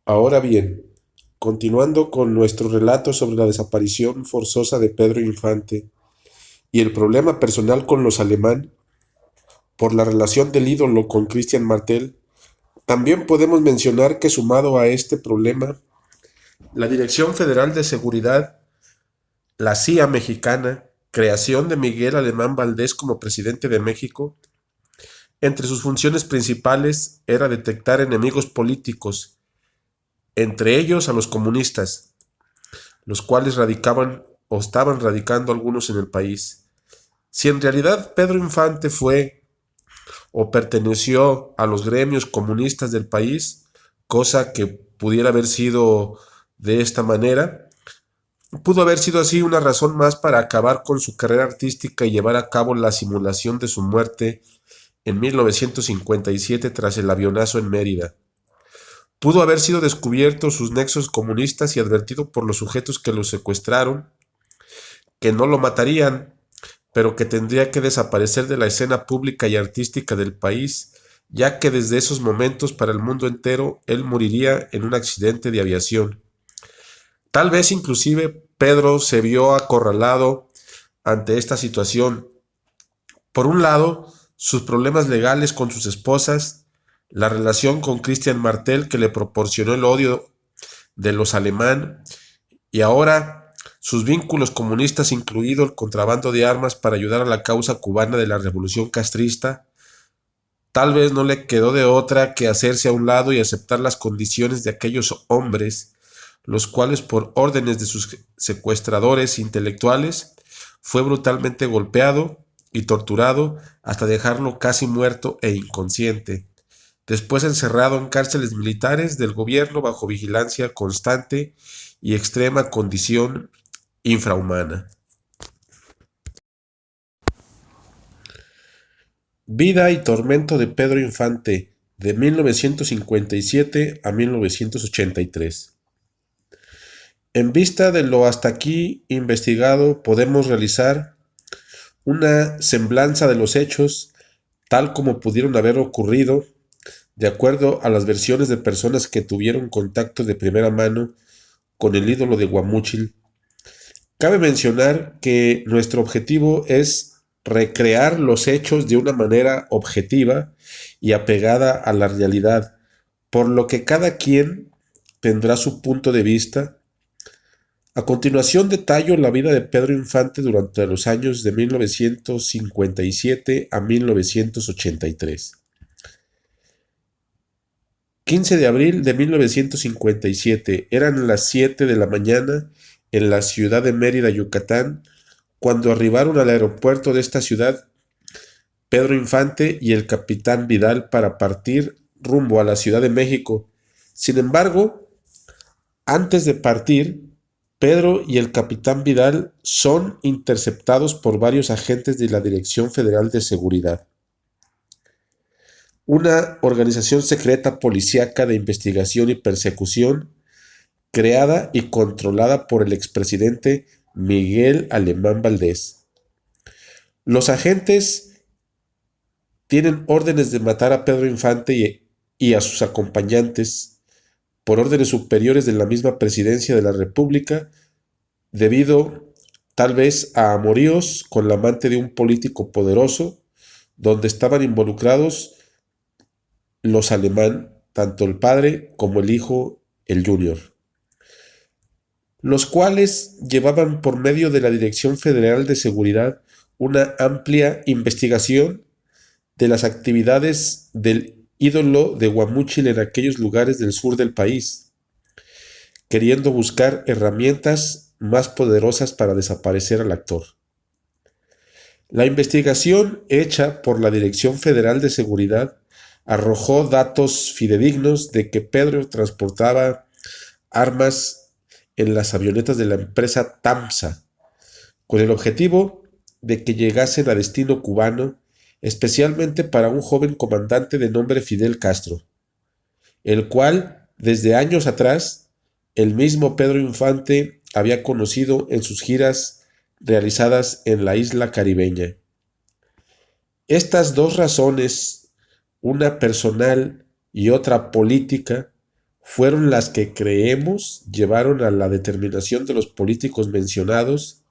Ahora bien, continuando con nuestro relato sobre la desaparición forzosa de Pedro Infante y el problema personal con los alemán por la relación del ídolo con Christian Martel, también podemos mencionar que sumado a este problema, la Dirección Federal de Seguridad, la CIA mexicana, creación de Miguel Alemán Valdés como presidente de México, entre sus funciones principales era detectar enemigos políticos, entre ellos a los comunistas, los cuales radicaban o estaban radicando algunos en el país. Si en realidad Pedro Infante fue o perteneció a los gremios comunistas del país, cosa que pudiera haber sido de esta manera, pudo haber sido así una razón más para acabar con su carrera artística y llevar a cabo la simulación de su muerte en 1957 tras el avionazo en Mérida. Pudo haber sido descubierto sus nexos comunistas y advertido por los sujetos que lo secuestraron que no lo matarían, pero que tendría que desaparecer de la escena pública y artística del país, ya que desde esos momentos para el mundo entero él moriría en un accidente de aviación. Tal vez inclusive Pedro se vio acorralado ante esta situación. Por un lado, sus problemas legales con sus esposas, la relación con Christian Martel que le proporcionó el odio de los alemán y ahora sus vínculos comunistas, incluido el contrabando de armas para ayudar a la causa cubana de la revolución castrista, tal vez no le quedó de otra que hacerse a un lado y aceptar las condiciones de aquellos hombres, los cuales por órdenes de sus secuestradores intelectuales fue brutalmente golpeado y torturado hasta dejarlo casi muerto e inconsciente, después encerrado en cárceles militares del gobierno bajo vigilancia constante y extrema condición infrahumana. Vida y tormento de Pedro Infante, de 1957 a 1983. En vista de lo hasta aquí investigado, podemos realizar una semblanza de los hechos tal como pudieron haber ocurrido, de acuerdo a las versiones de personas que tuvieron contacto de primera mano con el ídolo de Guamúchil. Cabe mencionar que nuestro objetivo es recrear los hechos de una manera objetiva y apegada a la realidad, por lo que cada quien tendrá su punto de vista. A continuación detallo la vida de Pedro Infante durante los años de 1957 a 1983. 15 de abril de 1957, eran las 7 de la mañana en la ciudad de Mérida, Yucatán, cuando arribaron al aeropuerto de esta ciudad Pedro Infante y el capitán Vidal para partir rumbo a la Ciudad de México. Sin embargo, antes de partir, Pedro y el capitán Vidal son interceptados por varios agentes de la Dirección Federal de Seguridad, una organización secreta policíaca de investigación y persecución creada y controlada por el expresidente Miguel Alemán Valdés. Los agentes tienen órdenes de matar a Pedro Infante y a sus acompañantes por órdenes superiores de la misma presidencia de la República, debido tal vez a amoríos con la amante de un político poderoso, donde estaban involucrados los alemán, tanto el padre como el hijo, el Junior, los cuales llevaban por medio de la Dirección Federal de Seguridad una amplia investigación de las actividades del ídolo de Guamúchil en aquellos lugares del sur del país, queriendo buscar herramientas más poderosas para desaparecer al actor. La investigación hecha por la Dirección Federal de Seguridad arrojó datos fidedignos de que Pedro transportaba armas en las avionetas de la empresa TAMSA, con el objetivo de que llegasen a destino cubano, especialmente para un joven comandante de nombre Fidel Castro, el cual, desde años atrás, el mismo Pedro Infante había conocido en sus giras realizadas en la isla caribeña. Estas dos razones, una personal y otra política, fueron las que creemos llevaron a la determinación de los políticos mencionados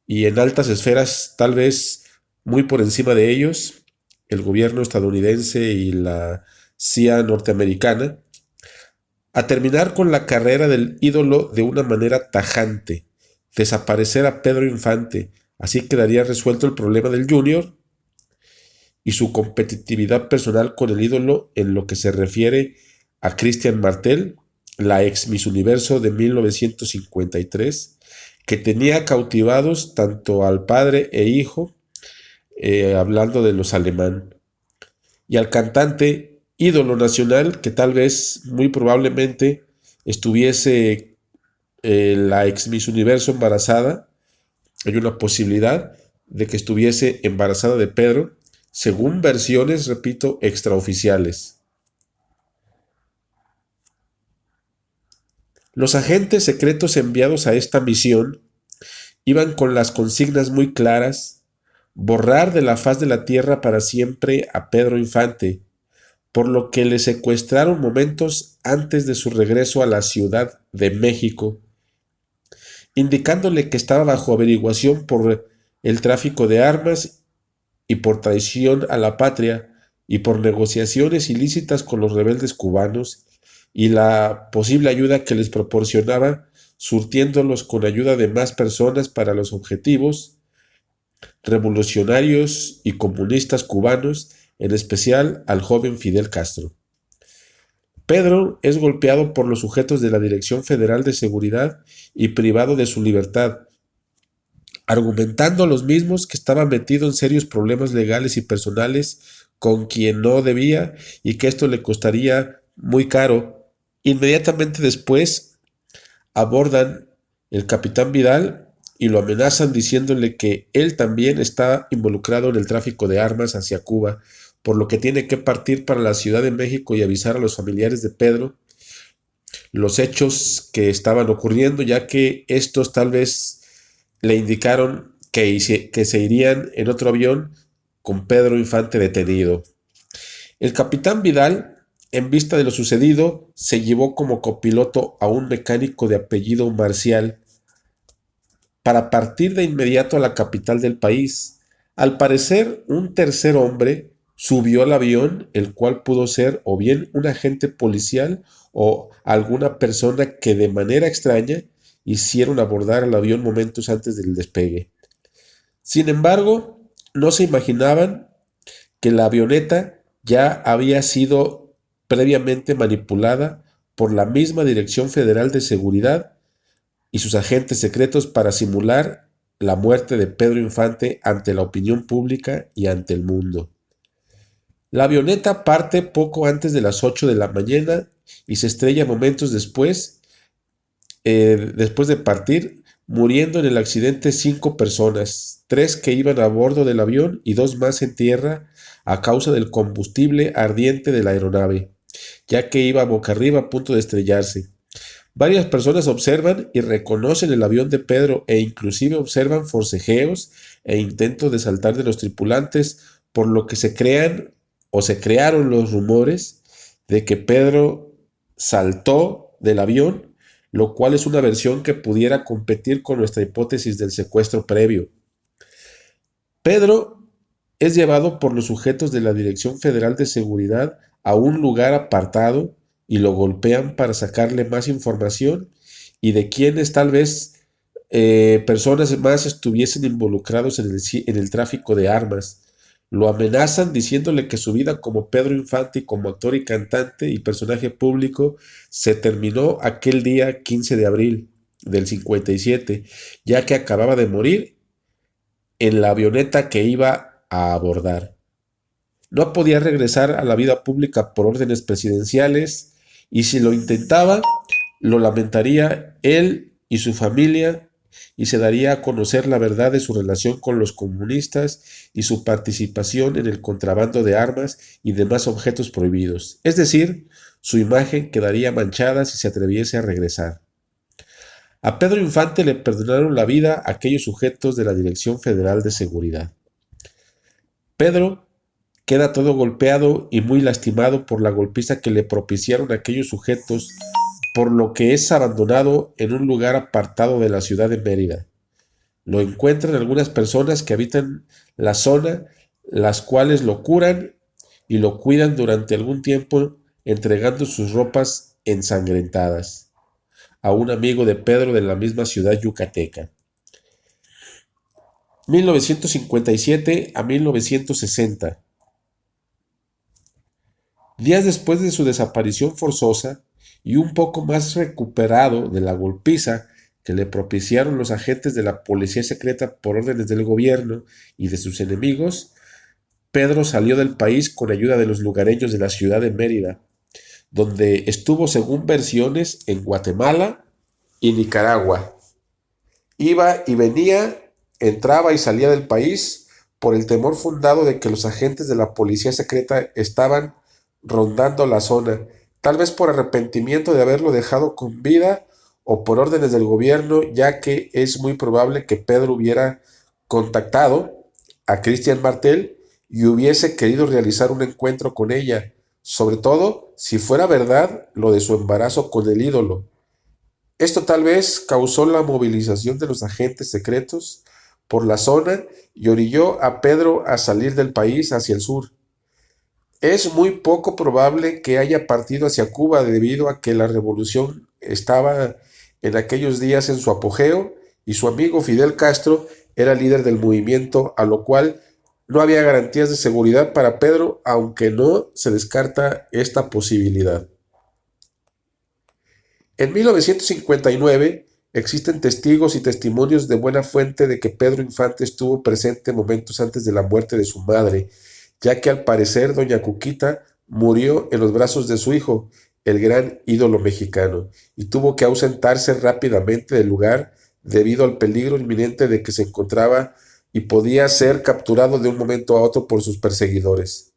y en altas esferas, tal vez muy por encima de ellos, el gobierno estadounidense y la CIA norteamericana, a terminar con la carrera del ídolo de una manera tajante, desaparecer a Pedro Infante. Así quedaría resuelto el problema del Junior y su competitividad personal con el ídolo en lo que se refiere a Christian Martel, la ex Miss Universo de 1953, que tenía cautivados tanto al padre e hijo, hablando de los alemán, y al cantante ídolo nacional que tal vez, muy probablemente, estuviese la ex Miss Universo embarazada. Hay una posibilidad de que estuviese embarazada de Pedro, según versiones, repito, extraoficiales. Los agentes secretos enviados a esta misión iban con las consignas muy claras: borrar de la faz de la tierra para siempre a Pedro Infante, por lo que le secuestraron momentos antes de su regreso a la Ciudad de México, indicándole que estaba bajo averiguación por el tráfico de armas y por traición a la patria y por negociaciones ilícitas con los rebeldes cubanos y la posible ayuda que les proporcionaba, surtiéndolos con ayuda de más personas para los objetivos revolucionarios y comunistas cubanos, en especial al joven Fidel Castro. Pedro es golpeado por los sujetos de la Dirección Federal de Seguridad y privado de su libertad, argumentando los mismos que estaba metido en serios problemas legales y personales con quien no debía y que esto le costaría muy caro. Inmediatamente después abordan el capitán Vidal y lo amenazan diciéndole que él también está involucrado en el tráfico de armas hacia Cuba, por lo que tiene que partir para la Ciudad de México y avisar a los familiares de Pedro los hechos que estaban ocurriendo, ya que estos tal vez le indicaron que se irían en otro avión con Pedro Infante detenido. El capitán Vidal, en vista de lo sucedido, se llevó como copiloto a un mecánico de apellido Marcial para partir de inmediato a la capital del país. Al parecer, un tercer hombre subió al avión, el cual pudo ser o bien un agente policial o alguna persona que de manera extraña hicieron abordar el avión momentos antes del despegue. Sin embargo, no se imaginaban que la avioneta ya había sido previamente manipulada por la misma Dirección Federal de Seguridad y sus agentes secretos para simular la muerte de Pedro Infante ante la opinión pública y ante el mundo. La avioneta parte poco antes de las 8 de la mañana y se estrella momentos después de partir, muriendo en el accidente 5 personas, 3 que iban a bordo del avión y 2 más en tierra a causa del combustible ardiente de la aeronave, ya que iba boca arriba a punto de estrellarse. Varias personas observan y reconocen el avión de Pedro e inclusive observan forcejeos e intentos de saltar de los tripulantes, por lo que se crearon los rumores de que Pedro saltó del avión, lo cual es una versión que pudiera competir con nuestra hipótesis del secuestro previo. Pedro es llevado por los sujetos de la Dirección Federal de Seguridad a un lugar apartado y lo golpean para sacarle más información y de quienes tal vez personas más estuviesen involucrados en el tráfico de armas. Lo amenazan diciéndole que su vida como Pedro Infante y como actor y cantante y personaje público se terminó aquel día 15 de abril del 57, ya que acababa de morir en la avioneta que iba a abordar. No podía regresar a la vida pública por órdenes presidenciales y si lo intentaba, lo lamentaría él y su familia y se daría a conocer la verdad de su relación con los comunistas y su participación en el contrabando de armas y demás objetos prohibidos. Es decir, su imagen quedaría manchada si se atreviese a regresar. A Pedro Infante le perdonaron la vida aquellos sujetos de la Dirección Federal de Seguridad. Pedro, queda todo golpeado y muy lastimado por la golpiza que le propiciaron aquellos sujetos, por lo que es abandonado en un lugar apartado de la ciudad de Mérida. Lo encuentran algunas personas que habitan la zona, las cuales lo curan y lo cuidan durante algún tiempo, entregando sus ropas ensangrentadas a un amigo de Pedro de la misma ciudad yucateca. 1957 a 1960. Días después de su desaparición forzosa y un poco más recuperado de la golpiza que le propiciaron los agentes de la policía secreta por órdenes del gobierno y de sus enemigos, Pedro salió del país con ayuda de los lugareños de la ciudad de Mérida, donde estuvo, según versiones, en Guatemala y Nicaragua. Iba y venía, entraba y salía del país por el temor fundado de que los agentes de la policía secreta estaban rondando la zona, tal vez por arrepentimiento de haberlo dejado con vida o por órdenes del gobierno, ya que es muy probable que Pedro hubiera contactado a Cristian Martel y hubiese querido realizar un encuentro con ella, sobre todo si fuera verdad lo de su embarazo con el ídolo. Esto tal vez causó la movilización de los agentes secretos por la zona y orilló a Pedro a salir del país hacia el sur. Es muy poco probable que haya partido hacia Cuba debido a que la revolución estaba en aquellos días en su apogeo y su amigo Fidel Castro era líder del movimiento, a lo cual no había garantías de seguridad para Pedro, aunque no se descarta esta posibilidad. En 1959 existen testigos y testimonios de buena fuente de que Pedro Infante estuvo presente momentos antes de la muerte de su madre, ya que al parecer doña Cuquita murió en los brazos de su hijo, el gran ídolo mexicano, y tuvo que ausentarse rápidamente del lugar debido al peligro inminente de que se encontraba y podía ser capturado de un momento a otro por sus perseguidores.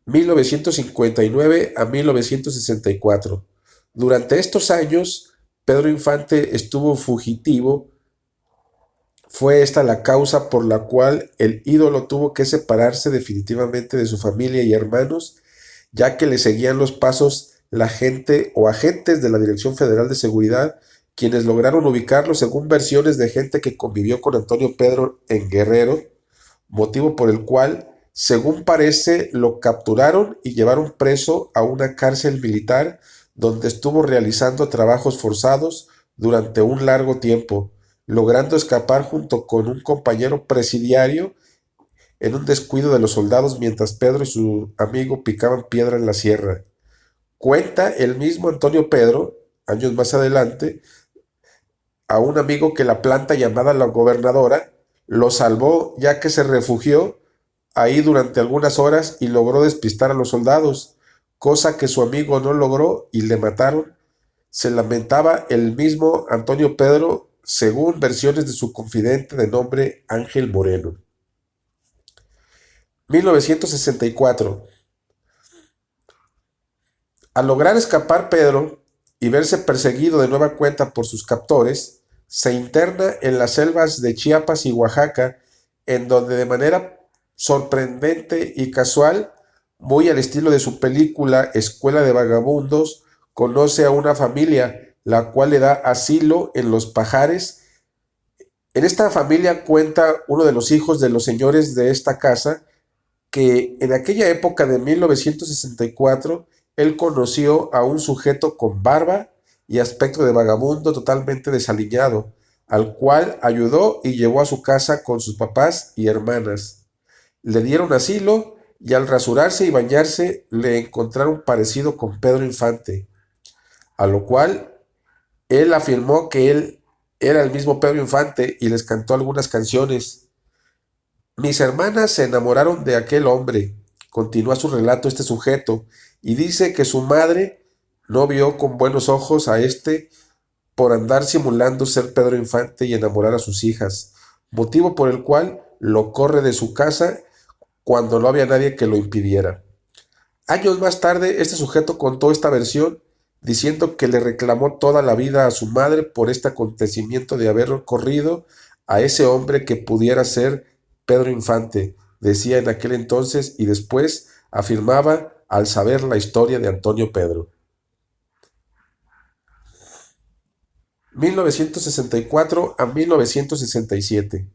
1959 a 1964. Durante estos años, Pedro Infante estuvo fugitivo. Fue esta la causa por la cual el ídolo tuvo que separarse definitivamente de su familia y hermanos, ya que le seguían los pasos la gente o agentes de la Dirección Federal de Seguridad, quienes lograron ubicarlo según versiones de gente que convivió con Antonio Pedro en Guerrero, motivo por el cual, según parece, lo capturaron y llevaron preso a una cárcel militar donde estuvo realizando trabajos forzados durante un largo tiempo, logrando escapar junto con un compañero presidiario en un descuido de los soldados mientras Pedro y su amigo picaban piedra en la sierra. Cuenta el mismo Antonio Pedro, años más adelante, a un amigo que la planta llamada La Gobernadora lo salvó, ya que se refugió ahí durante algunas horas y logró despistar a los soldados, cosa que su amigo no logró y le mataron. Se lamentaba el mismo Antonio Pedro, según versiones de su confidente de nombre Ángel Moreno. 1964. Al lograr escapar Pedro y verse perseguido de nueva cuenta por sus captores, se interna en las selvas de Chiapas y Oaxaca, en donde de manera sorprendente y casual, muy al estilo de su película Escuela de Vagabundos, conoce a una familia, la cual le da asilo en Los Pajares. En esta familia cuenta uno de los hijos de los señores de esta casa, que en aquella época de 1964 él conoció a un sujeto con barba y aspecto de vagabundo totalmente desaliñado, al cual ayudó y llevó a su casa con sus papás y hermanas. Le dieron asilo y al rasurarse y bañarse le encontraron parecido con Pedro Infante, a lo cual él afirmó que él era el mismo Pedro Infante y les cantó algunas canciones. Mis hermanas se enamoraron de aquel hombre, continúa su relato este sujeto, y dice que su madre no vio con buenos ojos a este por andar simulando ser Pedro Infante y enamorar a sus hijas, motivo por el cual lo corre de su casa cuando no había nadie que lo impidiera. Años más tarde, este sujeto contó esta versión diciendo que le reclamó toda la vida a su madre por este acontecimiento de haber corrido a ese hombre que pudiera ser Pedro Infante, decía en aquel entonces y después afirmaba al saber la historia de Antonio Pedro. 1964 a 1967.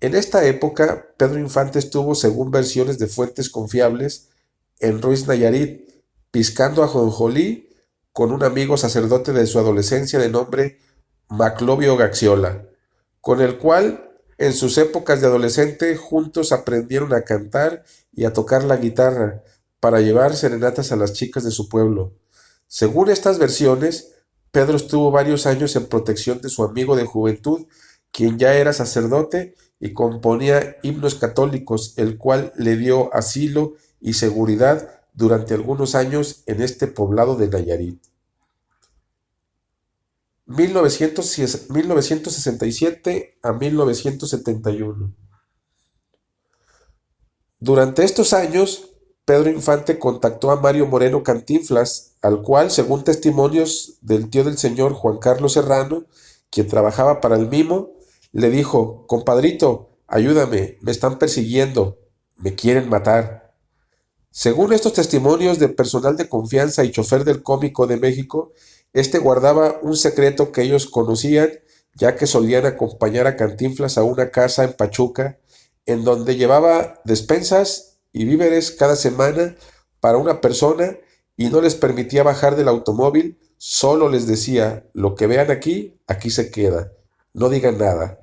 En esta época, Pedro Infante estuvo, según versiones de fuentes confiables, en Ruiz Nayarit, piscando ajonjolí con un amigo sacerdote de su adolescencia de nombre Maclovio Gaxiola, con el cual en sus épocas de adolescente juntos aprendieron a cantar y a tocar la guitarra para llevar serenatas a las chicas de su pueblo. Según estas versiones, Pedro estuvo varios años en protección de su amigo de juventud, quien ya era sacerdote y componía himnos católicos, el cual le dio asilo y seguridad durante algunos años en este poblado de Nayarit. 1967 a 1971. Durante estos años, Pedro Infante contactó a Mario Moreno Cantinflas, al cual, según testimonios del tío del señor Juan Carlos Serrano, quien trabajaba para el Mimo, le dijo: compadrito, ayúdame, me están persiguiendo, me quieren matar. Según estos testimonios de personal de confianza y chofer del Cómico de México, este guardaba un secreto que ellos conocían, ya que solían acompañar a Cantinflas a una casa en Pachuca, en donde llevaba despensas y víveres cada semana para una persona y no les permitía bajar del automóvil, solo les decía: lo que vean aquí, aquí se queda, no digan nada.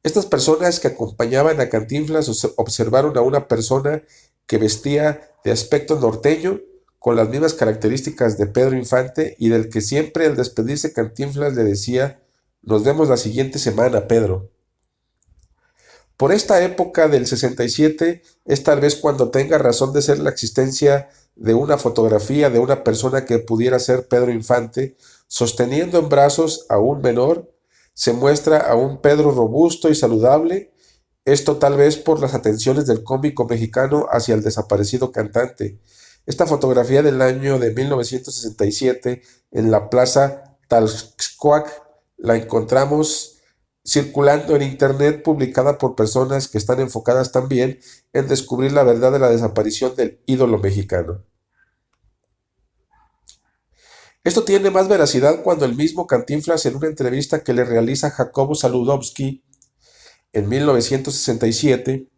Estas personas que acompañaban a Cantinflas observaron a una persona que vestía de aspecto norteño, con las mismas características de Pedro Infante, y del que siempre al despedirse Cantinflas le decía: nos vemos la siguiente semana, Pedro. Por esta época del 67 es tal vez cuando tenga razón de ser la existencia de una fotografía de una persona que pudiera ser Pedro Infante, sosteniendo en brazos a un menor. Se muestra a un Pedro robusto y saludable, esto tal vez por las atenciones del cómico mexicano hacia el desaparecido cantante. Esta fotografía del año de 1967 en la plaza Talxcoac la encontramos circulando en internet, publicada por personas que están enfocadas también en descubrir la verdad de la desaparición del ídolo mexicano. Esto tiene más veracidad cuando el mismo Cantinflas, en una entrevista que le realiza Jacobo Saludowski en 1967,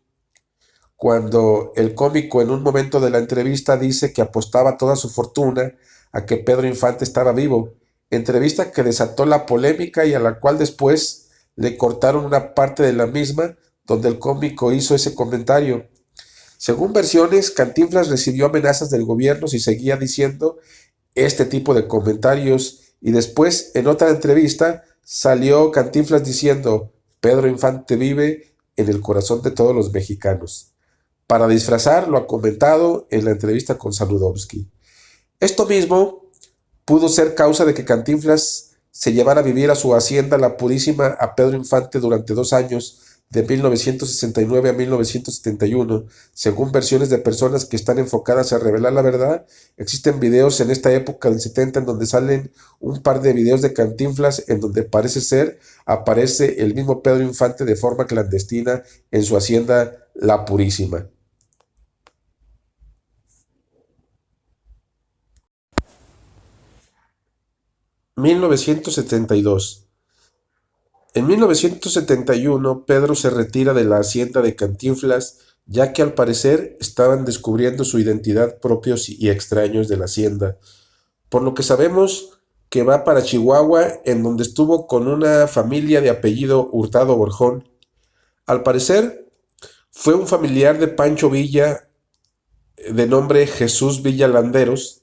cuando el cómico en un momento de la entrevista dice que apostaba toda su fortuna a que Pedro Infante estaba vivo, entrevista que desató la polémica y a la cual después le cortaron una parte de la misma donde el cómico hizo ese comentario. Según versiones, Cantinflas recibió amenazas del gobierno si seguía diciendo este tipo de comentarios, y después en otra entrevista salió Cantinflas diciendo: Pedro Infante vive en el corazón de todos los mexicanos, para disfrazar lo ha comentado en la entrevista con Saludowski. Esto mismo pudo ser causa de que Cantinflas se llevara a vivir a su hacienda La Purísima a Pedro Infante durante 2 años, de 1969 a 1971, según versiones de personas que están enfocadas a revelar la verdad. Existen videos en esta época del 70 en donde salen un par de videos de Cantinflas en donde parece ser aparece el mismo Pedro Infante de forma clandestina en su hacienda La Purísima. (1972) En 1971, Pedro se retira de la hacienda de Cantinflas, ya que al parecer estaban descubriendo su identidad propios y extraños de la hacienda, por lo que sabemos que va para Chihuahua, en donde estuvo con una familia de apellido Hurtado Borjón. Al parecer, fue un familiar de Pancho Villa, de nombre Jesús Villa Landeros,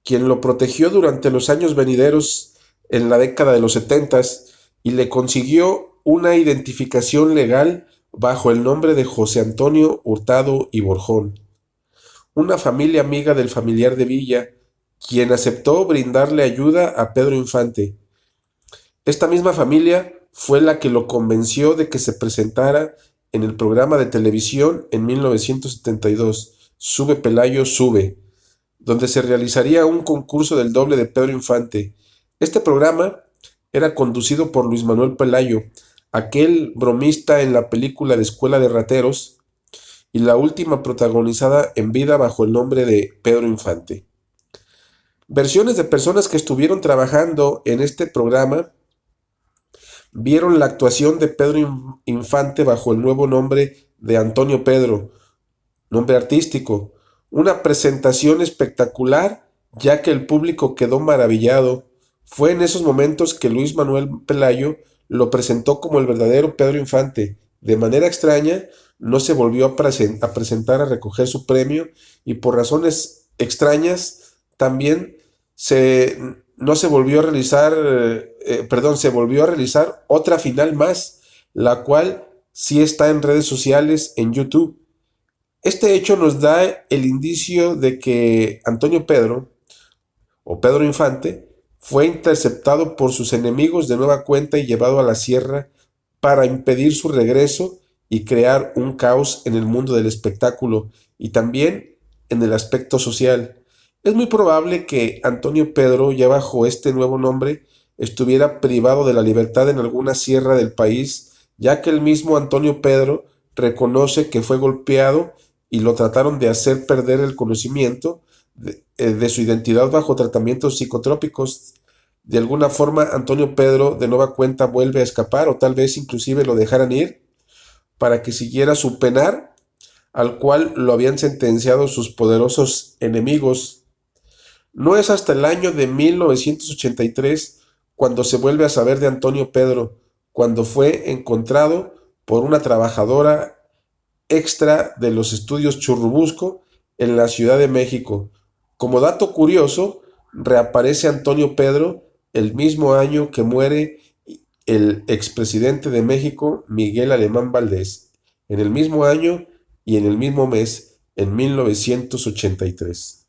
quien lo protegió durante los años venideros en la década de los 70 y le consiguió una identificación legal bajo el nombre de José Antonio Hurtado y Borjón, una familia amiga del familiar de Villa, quien aceptó brindarle ayuda a Pedro Infante. Esta misma familia fue la que lo convenció de que se presentara en el programa de televisión en 1972, Sube Pelayo, Sube, donde se realizaría un concurso del doble de Pedro Infante. Este programa era conducido por Luis Manuel Pelayo, aquel bromista en la película de Escuela de Rateros, y la última protagonizada en vida bajo el nombre de Pedro Infante. Versiones de personas que estuvieron trabajando en este programa vieron la actuación de Pedro Infante bajo el nuevo nombre de Antonio Pedro, nombre artístico. Una presentación espectacular, ya que el público quedó maravillado. Fue en esos momentos que Luis Manuel Pelayo lo presentó como el verdadero Pedro Infante. De manera extraña, no se volvió a presentar a recoger su premio y por razones extrañas también no se volvió a realizar, se volvió a realizar otra final más, la cual sí está en redes sociales, en YouTube. Este hecho nos da el indicio de que Antonio Pedro, o Pedro Infante, fue interceptado por sus enemigos de nueva cuenta y llevado a la sierra para impedir su regreso y crear un caos en el mundo del espectáculo y también en el aspecto social. Es muy probable que Antonio Pedro, ya bajo este nuevo nombre, estuviera privado de la libertad en alguna sierra del país, ya que el mismo Antonio Pedro reconoce que fue golpeado y lo trataron de hacer perder el conocimiento de su identidad bajo tratamientos psicotrópicos. De alguna forma, Antonio Pedro de nueva cuenta vuelve a escapar o tal vez inclusive lo dejaran ir para que siguiera su penar al cual lo habían sentenciado sus poderosos enemigos. No es hasta el año de 1983 cuando se vuelve a saber de Antonio Pedro, cuando fue encontrado por una trabajadora extra de los estudios Churubusco en la Ciudad de México. Como dato curioso, reaparece Antonio Pedro el mismo año que muere el expresidente de México, Miguel Alemán Valdés, en el mismo año y en el mismo mes, en 1983.